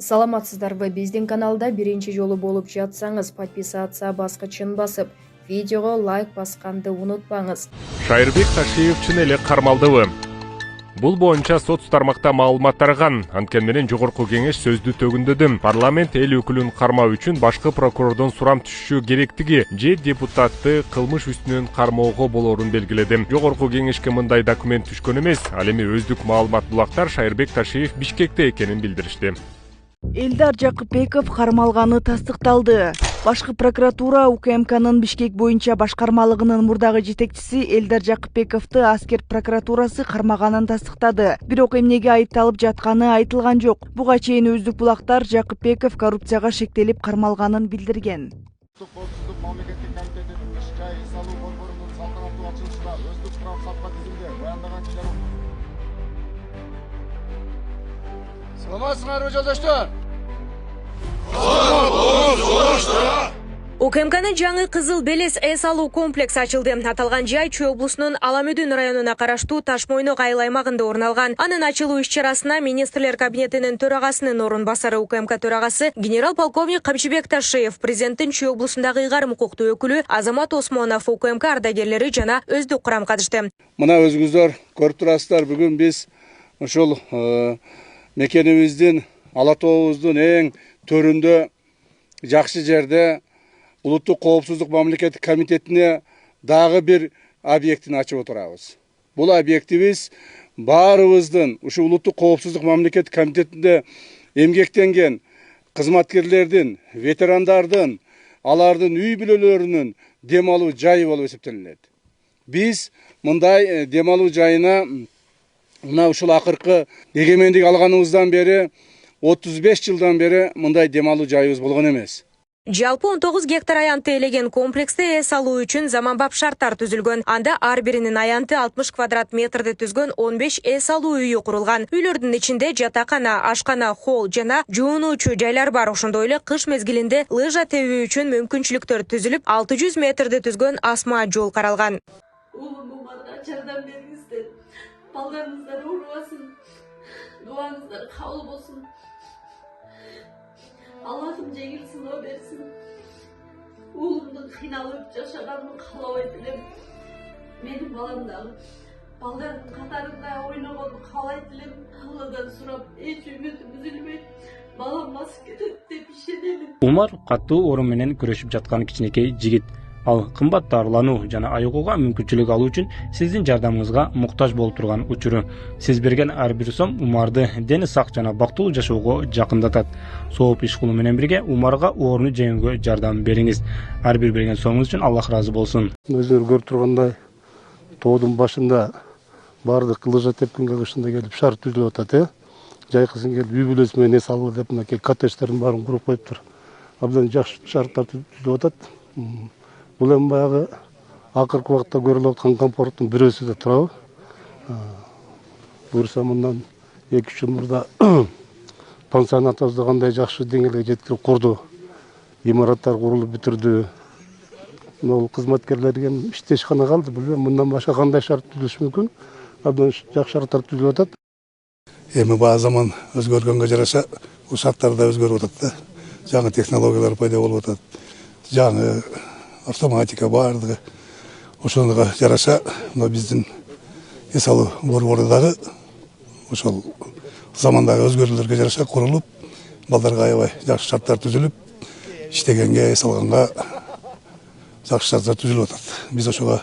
Саламатсыздарбы, биздин каналда биринчи жолу болуп жатсаңыз, подписация баскычын басып, видеого лайк басканды унутпаңыз. Шайырбек Ташиев чын эле кармалдыбы? Бул боюнча сот тармакта маалымат тараган. Анткени менен жогорку кеңеш сөздү төгүндөдү. Парламент эл өкүлүн кармоо үчүн башкы прокурордон сурам түшүшү керектиги же депутатты кылмыш үстүнөн кармоого болоорун белгиледи. Жогорку кеңешке мындай документ түшкөн эмес. Ал эми өздүк маалымат булактар Шайырбек Ташиев Бишкекте экенин билдиришти. Элдар Жакыпбеков кармалганы тастыкталды. Башкы прокуратура УКМКнын Бишкек боюнча башкармалыгынын мурдагы жетекчиси Элдар Жакыпбековду аскер прокуратурасы кармаганын тастыктады. Бирок эмнеге айыпталып жатканы айтылган жок. Буга чейин өздүк булактар Жакыпбеков коррупцияга шектелип кармалганын билдирген. Коопсуздук мамлекеттик комитетинин ишке салуу борборунун салтанаттуу ачылышында өздүк турак сатка тизимде баяндаган Саламатсыңарбы жолдоштор? УКМКнын жаңы Кызыл Белес эс алуу комплекси ачылды. Аталган жай Чүй облусунун Аламөдүн районуна караштуу Ташмойнок айыл аймагында орун алган. Анын ачылуу иш-чарасына министрлер кабинетинин төрагасынын орун басары УКМК төрагасы генерал-полковник Камчыбек Ташиев, президенттин Чүй облусундагы ыйгарым укуктуу өкүлү Азамат Осмонов, УКМК ардагерлери жана өздүк курам катышты. Мына өзүңүздөр көрүп турасыздар, бүгүн биз ушул мекенибиздин Ала Тообуздун эң төрүндө жакшы жерде Улуттук коопсуздук мамлекеттик комитетине дагы бир объектин ачып отурабыз. Бул объектибиз баарыбыздын ушу Улуттук коопсуздук мамлекеттик комитетинде эмгектенген кызматкерлердин, ветерандардын, алардын үй бүлөлөрүнүн дем алуу жайы болуп эсептелет. Биз мындай дем алуу жайына мына ушул акыркы эгемендик алганыбыздан бери 35 жылдан бери мындай дем алуу жайыбыз болгон эмес. Жалпы 19 гектар аянтты элеген комплексте эс алуу үчүн заманбап шарттар түзүлгөн. Анда ар биринин аянты 60 квадрат метрди түзгөн 15 эс алуу үйү курулган. Үйлөрдүн ичинде жатакана, ашкана, холл жана жуунуучу жайлар бар. Ошондой эле кыш мезгилинде лыжа тебүү үчүн мүмкүнчүлүктөр түзүлүп, 600 метрди түзгөн асма жол каралган. Улумуңарга жардам бериңиздер. Балдарыңыздар оорубасын. Дуаңыздар кабыл болсун. Аллахым жеңил сыноо берсин. Уулумдун кыйналып жашаганын каалабайт элем. Менин балам дагы балдардын катарында ойногонун каалайт элем. Алладан сурап, эч үмүтүм үзүлбөйт. Балам басып кетет деп ишенемин. Умар катуу оору менен күрөшүп жаткан кичинекей жигит. Ал кымбат дарылануу жана айыгууга мүмкүнчүлүк алуу үчүн сиздин жардамыңызга муктаж болуп турган учуру. Сиз берген ар бир сом Умарды дени сак жана бактылуу жашоого жакындатат. Сооп иш кылуу менен бирге Умарга ооруну жеңүүгө жардам бериңиз. Ар бир берген сомуңуз үчүн Аллах ыраазы болсун. Өзүңөр көрүп тургандай тоодун башында баардык лыжа тепкенге ушунда келип шар түзүлүп атат, жайкысын келип үй бүлөсү менен эс алуу деп мынакей коттедждердин баарын куруп коюптур. Абдан жакшы шарттар түзүлүп атат. Бул эми баягы акыркы убакытта көрүлүп аткан комфорттун бирөөсү да турабы. Буюрса мындан 2-3 жыл мурда пансионатыбызды кандай жакшы деңгээлге жеткирип курду. Имараттар курулуп бүтүрдү. Могул кызматкерлерге иштешкана калды. Билбейм, мындан башка кандай шарт түзүлүшү мүмкүн. Абдан жакшы шарттар түзүлүп атат. Эми баа заман өзгөргөнгө жараша ушактар да өзгөрүп атат да. Жаңы технологиялар пайда болуп атат. Жаңы автоматика бардыгы. Ошонго жараша мына биздин эс алуу борбору дагы ошол замандагы өзгөрүүлөргө жараша курулуп, балдарга аябай жакшы шарттар түзүлүп, иштегенге, эс алганга жакшы шарттар түзүлүп атат. Биз ошого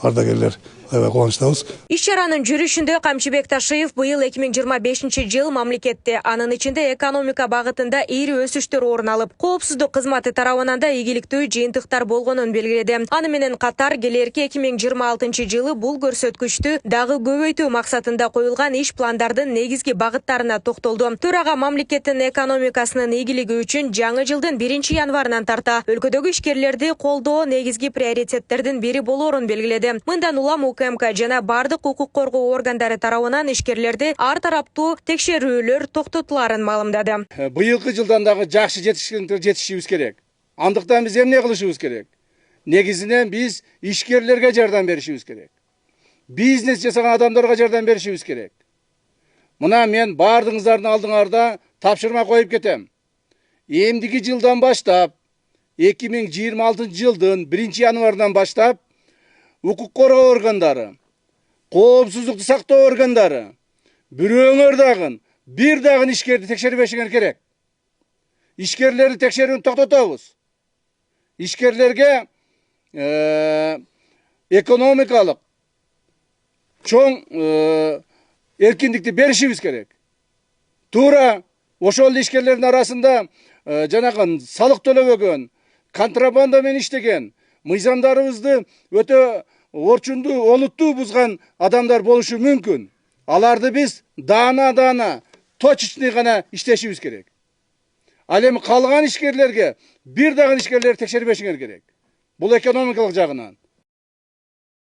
ардагерлер аябай кубанычтабыз. Иш-чаранын жүрүшүндө Камчыбек Ташиев быйыл 2025 жыл мамлекетте, анын ичинде экономика багытында ири өсүштөр орун алып, коопсуздук кызматы тарабынан да ийгиликтүү жыйынтыктар болгонун белгиледи. Аны менен катар келерки 2026 жылы бул көрсөткүчтү дагы көбөйтүү максатында коюлган иш пландардын негизги багыттарына токтолду. Төрага мамлекеттин экономикасынын ийгилиги үчүн жаңы жылдын 1 январынан тарта өлкөдөгү ишкерлерди колдоо негизги приоритеттердин бири болоорун белгиледи. Мындан улам УКМК жана бардык укук коргоо органдары тарабынан ишкерлерди ар тараптуу текшерүүлөр токтотуларын маалымдады. Быйылкы жылдан дагы жакшы жетишибиз керек. Андыктан биз эмне кылышыбыз керек? Негизинен биз ишкерлерге жардам беришибиз керек. Бизнес жасаган адамдарга жардам беришибиз керек. Мына мен бардыңыздардын алдыңарда тапшырма коюп кетем. Эмдиги жылдан баштап 2026 жылдын 1-январынан баштап укук коргоо органдары, коопсуздукту сактоо органдары бирөөңөр дагы бир дагы ишкерди текшербешиңер керек. Ишкерлерди текшерүүнү токтотобуз. Ишкерлерге экономикалык чоң эркиндикти беришибиз керек. Туура ошол ишкерлердин арасында жанагы салык төлөбөгөн, контрабанда менен иштеген, мыйзамдарыбызды өтө орчундуу, олуттуу бузган адамдар болушу мүмкүн. Аларды биз даана точечный гана иштешибиз керек. Ал эми калган ишкерлерге бир дагы ишкерлерди текшербешиңер керек. Бул экономикалык жагынан.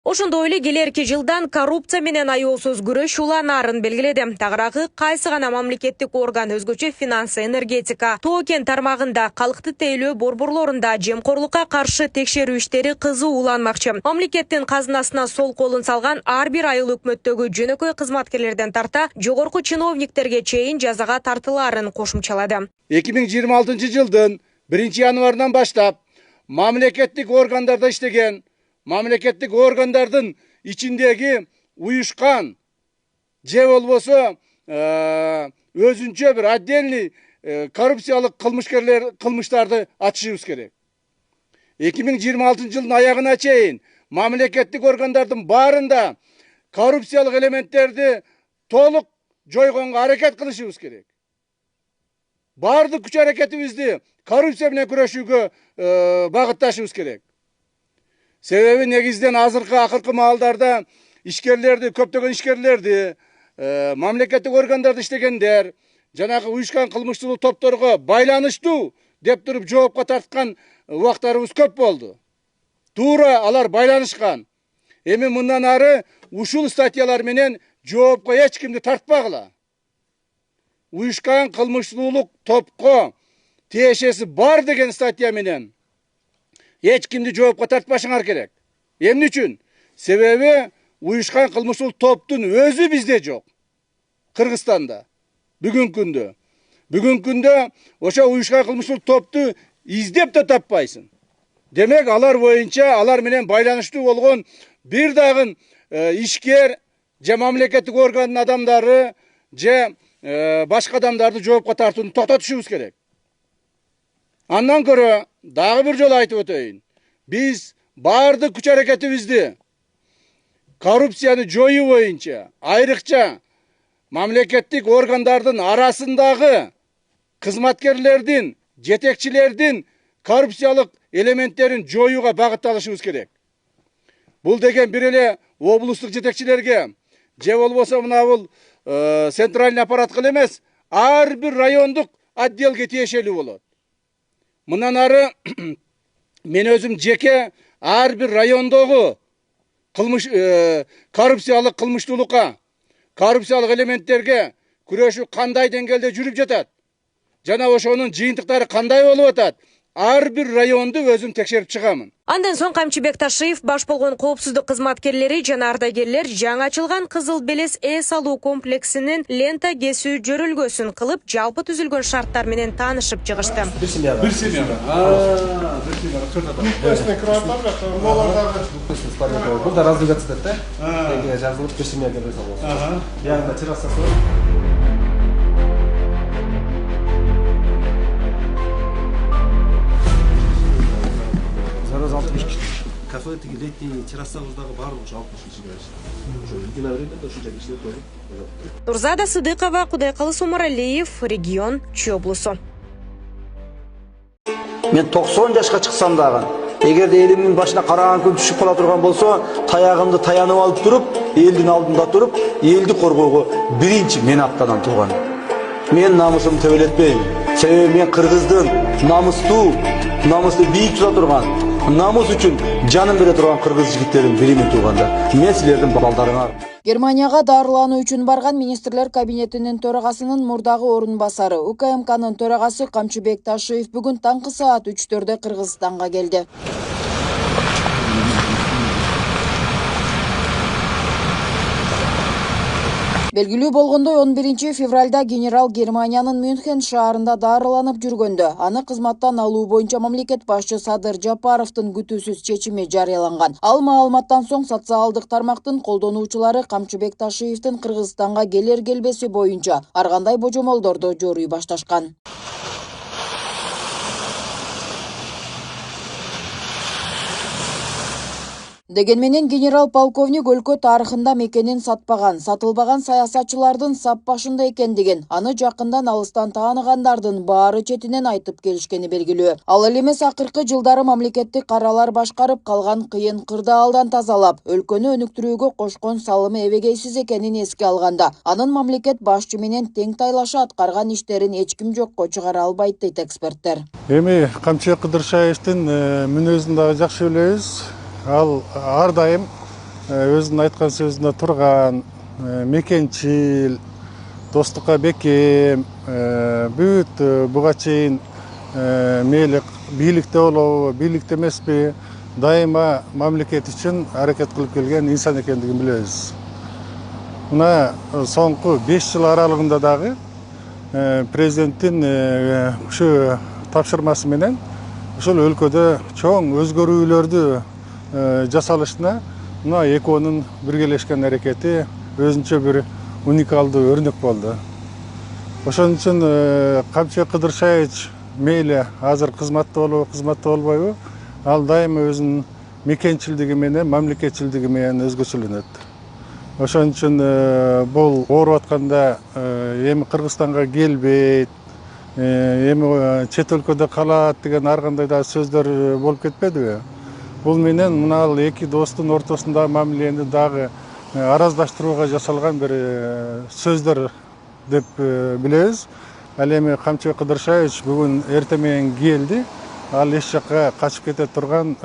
Ошондой эле келерки жылдан коррупция менен аяосуз күрөш уланарын белгиледи. Тагыраагы кайсы гана мамлекеттик орган өзгөчө финанс, энергетика, тоо кен тармагында, калкты тейлөө борборлорунда жемкорлукка каршы текшерүү иштери кызуу уланмакчы. Мамлекеттин казынасына сол колун салган ар бир айыл өкмөттөгү жөнөкөй кызматкерлерден тарта жогорку чиновниктерге чейин жазага тартылаарын кошумчалады. 2026 жылдын 1-январынан баштап мамлекеттик органдарда иштеген, мамлекеттик органдардын ичиндеги уюшкан же болбосо өзүнчө бир отдельный коррупциялык кылмыштарды ачышыбыз керек. 2026 жылдын аягына чейин мамлекеттик органдардын баарында коррупциялык элементтерди толук жойгонго аракет кылышыбыз керек. Бардык күч аракетибизди коррупция менен күрөшүүгө багытташыбыз керек. Себеби негизден акыркы маалдарда ишкерлерди, көптөгөн ишкерлерди, мамлекеттик органдарда иштегендер, жанагы уюшкан кылмыштуулук топторго байланыштуу деп туруп жоопко тарткан убактарыбыз көп болду. Туура алар байланышкан. Эми мындан ары ушул статьялар менен жоопко эч кимди тартпагыла. Уюшкан кылмыштуулук топко тиешеси бар деген статья менен эч кимди жоопко тартпашыңар керек. Эмне үчүн? Себеби уюшкан кылмыштуулук топтун өзү бизде жок. Кыргызстанда. Бүгүнкү күндө ошо уюшкан кылмыштуулук топту издеп да таппайсың. Демек алар боюнча алар менен байланыштуу болгон бир дагы ишкер же мамлекеттик органдын адамдары же башка адамдарды жоопко тартууну токтотушубуз керек. Андан көрө дагы бир жолу айтып өтөйүн. Биз бардык күч аракетибизди коррупцияны жоюу боюнча, айрыкча мамлекеттик органдардын арасындагы кызматкерлердин, жетекчилердин коррупциялык элементтерин жоюуга багытталышыбыз керек. Бул деген бир эле облустук жетекчилерге же болбосо мына бул центральный аппаратка эмес, ар бир райондук отделге тиешелүү болот. Мындан ары мен өзүм жеке ар бир райондогу коррупциялык кылмыштуулукка, коррупциялык элементтерге күрөшүү кандай деңгээлде жүрүп жатат, жана ошонун жыйынтыктары кандай болуп атат, ар бир районду өзүм текшерип чыгамын. Андан соң Камчыбек Ташиев баш болгон коопсуздук кызматкерлери жана ардагерлер жаңы ачылган Кызыл Белес эс алуу комплексинин лента кесүү жөрөлгөсүн кылып, жалпы түзүлгөн шарттар менен таанышып чыгышты. Бир семьяга. Бул да раздвигаться этет да? Деге жазылып бир семьяга бере салабыз. Ягында террасасы бар. Кафе тиги летний террасабыздагы баардыгы 60 киши келишти. Ошо үлгүн времени ушунча кишилер тоюп. Нурзада Сыдыкова, Кудайкалыс Умаралиев, регион Чүй облусу. Мен 90 жашка чыксам дагы, эгерде элимдин башына караган күн түшүп кала турган болсо, таягымды таянып алып туруп, элдин алдында туруп, элди коргоого биринчи мен аттанам турган. Мен намысымды төбөлөтпөйм. Себеби мен кыргыздын намысты бийик тута турган, намыс үчүн жанын бере турган кыргыз жигиттерин биримин туугандар. Мен силердин балдарыңар. Германияга дарылануу үчүн барган министрлер кабинетинин төрагасынын мурдагы орун басары УКМКнын төрагасы Камчыбек Ташиев бүгүн таңкы саат 3-төрдө Кыргызстанга келди. Белгилүү болгондой 11 февралда генерал Германиянын Мюнхен шаарында дарыланып жүргөндө аны кызматтан алуу боюнча мамлекет башчы Садыр Жапаровдун күтүүсүз чечими жарыяланган. Ал маалыматтан соң социалдык тармактын колдонуучулары Камчыбек Ташиевдин Кыргызстанга келер келбеси боюнча ар кандай божомолдорду жоруй башташкан. Деген менен генерал-полковник өлкө тарыхында мекенин сатпаган, сатылбаган саясатчылардын сап башында экендигин, аны жакындан алыстан тааныгандардын баары четинен айтып келишкени белгилүү. Ал эле эмес акыркы жылдары мамлекеттик каралар башкарып калган кыйын кырдаалдан тазалап, өлкөнү өнүктүрүүгө кошкон салымы эбегейсиз экенин эске алганда, анын мамлекет башчы менен тең тайлаша аткарган иштерин эч ким жокко чыгара албайт дейт эксперттер. Эми Камчыбек Кыдыршаевдин мүнөзүн дагы жакшы билебиз. Ал ар дайым өзүнүн айткан сөзүндө турган, мекенчил, достукка бекем, бүт буга чейин мейли бийликте болобу, бийликте эмеспи, дайыма мамлекет үчүн аракет кылып келген инсан экендигин билебиз. Мына соңку 5 жыл аралыгында дагы президенттин ушу тапшырмасы менен ушул өлкөдө чоң өзгөрүүлөрдү жасалышына мына экөөнүн биргелешкен аракети өзүнчө бир уникалдуу өрнөк болду. Ошон үчүн Камчыбек Кыдыршаевич мейли азыр кызматта болобу, кызматта болбойбу, ал дайыма өзүнүн мекенчилдиги менен, мамлекетчилдиги менен өзгөчөлөнөт. Ошон үчүн бул ооруп атканда эми Кыргызстанга келбейт, эми чет өлкөдө калат деген ар кандай да сөздөр болуп кетпедиби? Бул менен мына ал эки достун ортосундагы мамилени дагы араздаштырууга жасалган бир сөздөр деп билебиз. Ал эми Камчыбек Кыдыршаевич бүгүн эртең менен келди. Ал эч жакка качып кете турган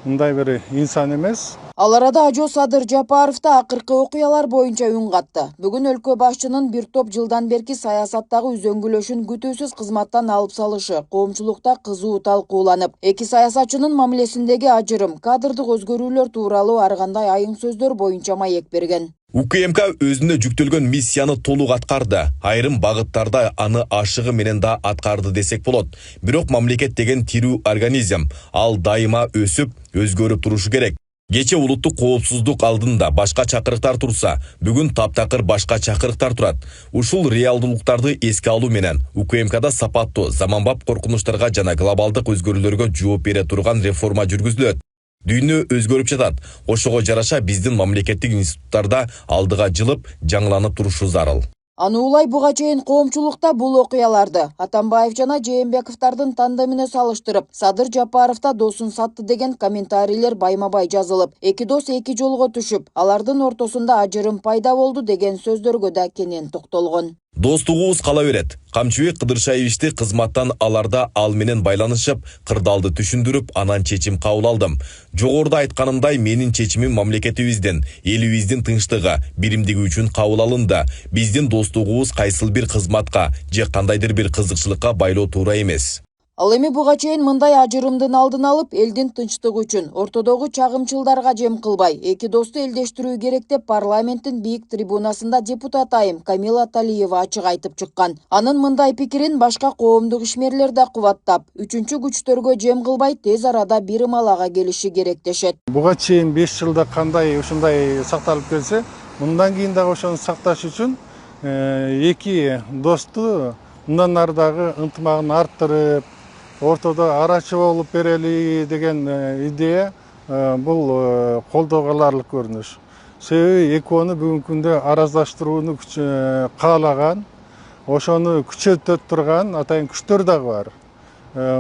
мындай бир инсан эмес. Ал арада Ажо Садыр Жапаров да акыркы окуялар боюнча үн катты. Бүгүн өлкө башчынын бир топ жылдан берки саясаттагы үзөңгүлөшүн күтүүсүз кызматтан алып салышы коомчулукта кызуу талкууланып, эки саясатчынын мамилесиндеги ажырым, кадрдык өзгөрүүлөр тууралуу ар кандай айың сөздөр боюнча маек берген. УКМК өзүнө жүктөлгөн миссияны толук аткарды. Айрым багыттарда аны ашыгы менен да аткарды десек болот. Бирок мамлекет деген тирүү организм, ал дайыма өсүп, өзгөрүп турушу керек. Кече улуттук коопсуздук алдында башка чакырыктар турса, бүгүн таптакыр башка чакырыктар турат. Ушул реалдуулуктарды эске алуу менен УКМКда сапаттуу, заманбап коркунучтарга жана глобалдык өзгөрүүлөргө жооп бере турган реформа жүргүзүлөт. Дүйнө өзгөрүп жатат. Ошого жараша биздин мамлекеттик институттарда алдыга жылып, жаңыланып турушу зарыл. Аны улай буга чейин коомчулукта бул окуяларды Атамбаев жана Жээнбековдардын тандемине салыштырып, Садыр Жапаровда досун сатты деген комментарийлер байма-бай жазылып, эки дос эки жолго түшүп, алардын ортосунда ажырым пайда болду деген сөздөргө да кенен токтолгон. Достугубуз кала берет. Камчыбек Кыдыршаевичти кызматтан аларда ал менен байланышып, кырдаалды түшүндүрүп, анан чечим кабыл алдым. Жогоруда айтканымдай, менин чечимим мамлекетибиздин, элибиздин тынчтыгы, биримдиги үчүн кабыл алынды. Биздин достугубуз кайсыл бир кызматка же кандайдыр бир кызыкчылыкка байлоо туура эмес. Ал эми буга чейин мындай ажырымдын алдын алып, элдин тынчтыгы үчүн ортодогу чагымчылдарга жем кылбай, эки досту элдештирүү керек деп парламенттин бийик трибунасында депутат айым Камила Талиева ачык айтып чыккан. Анын мындай пикирин башка коомдук ишмерлер да кубаттап, үчүнчү күчтөргө жем кылбай тез арада бир малага келиши керек дешет. Буга чейин 5 жылда кандай ушундай сакталып келсе, мындан кийин дагы ошону сакташ үчүн эки досту мындан ары дагы ынтымагын арттырып, ортодо арачы болуп берели деген идея бул колдоого аларлык көрүнүш. Себеби экөөнү бүгүнкү күндө араздаштырууну каалаган, ошону күчөтө турган атайын күчтөр дагы бар.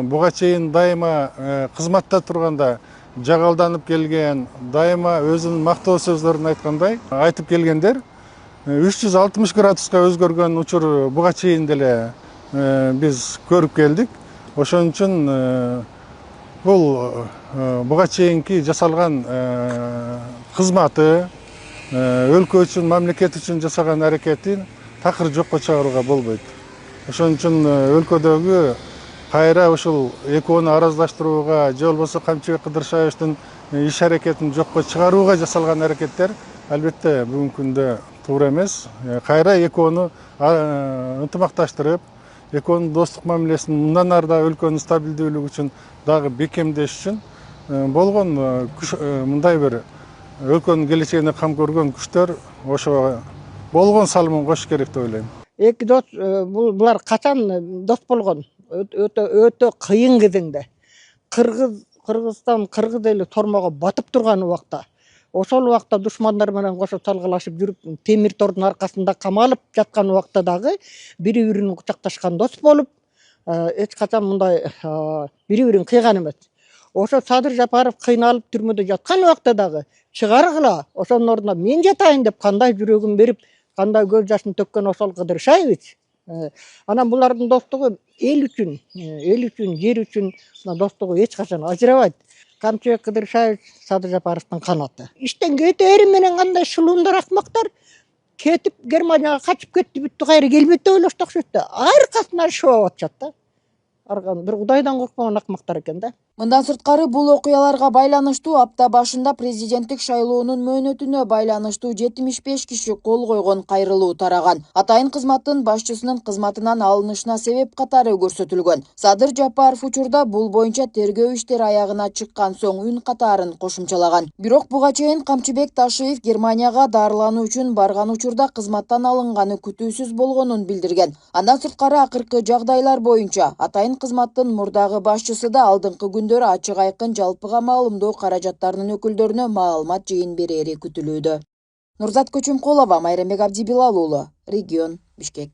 Буга чейин дайыма кызматта турганда жагалданып келген, дайыма өзүнүн мактоо сөздөрүн айткандай айтып келгендер 360 градуска өзгөргөн учур буга чейин деле биз көрүп келдик. Ошон үчүн бул буга чейинки жасалган кызматы, өлкө үчүн, мамлекет үчүн жасаган аракетин такыр жокко чыгарууга болбойт. Ошон үчүн өлкөдөгү кайра ушул экөөнү араздаштырууга же болбосо Камчыбек Кыдыршаевдин иш аракетин жокко чыгарууга жасалган аракеттер албетте бүгүнкү күндө туура эмес. Кайра экөөнү ынтымакташтырып, экөөнүн достук мамилесин мындан ары да өлкөнүн стабилдүүлүгү үчүн дагы бекемдеш үчүн болгон мындай бир өлкөнүн келечегине кам көргөн күчтөр ошого болгон салымын кошуш керек деп ойлойм. Эки дос булар качан дос болгон? Өтө кыйын кезеңде. Кыргызстан кыргыз эли тормого батып турган убакта, ошол убакта душмандар менен кошо талгылашып жүрүп, темир тордун аркасында камалып жаткан убакта дагы бири-бирин кучакташкан дос болуп, эч качан мындай бири-бирин кыйган эмес. Ошо Садыр Жапаров кыйналып түрмөдө жаткан убакта дагы чыгаргыла, ошонун ордуна мен жатайын деп кандай жүрөгүн берип, кандай көз жашын төккөн ошол Кыдыршаевич. Анан булардын достугу эл үчүн, жер үчүн достугу эч качан ажырабайт. Камчыбек Кыдыршаевич Садыр Жапаровдун канаты. Иштен кетери менен кандай шылуундар акмактар кетип Германияга качып кетти, бүттү, кайра келбейт деп ойлошту окшойт да. Аркасынан шоп атышат да. Арган бир Кудайдан коркпогон акмактар экен да. Мындан сырткары бул окуяларга байланыштуу апта башында президенттик шайлоонун мөөнөтүнө байланыштуу 75 киши кол койгон кайрылуу тараган. Атайын кызматтын башчысынын кызматынан алынышына себеп катары көрсөтүлгөн. Садыр Жапаров учурда бул боюнча тергөө иштери аягына чыккан соң үн катарын кошумчалаган. Бирок буга чейин Камчыбек Ташиев Германияга дарылануу үчүн барган учурда кызматтан алынганы күтүүсүз болгонун билдирген. Андан сырткары акыркы жагдайлар боюнча атайын кызматтын мурдагы башчысы да алдыңкы күндөр ачык айкын жалпыга маалымдоо каражаттарынын өкүлдөрүнө маалымат жыйын берери күтүлүүдө. Нурзат Көчөмкулова, Майрамбек Абдибилал уулу, Регион, Бишкек.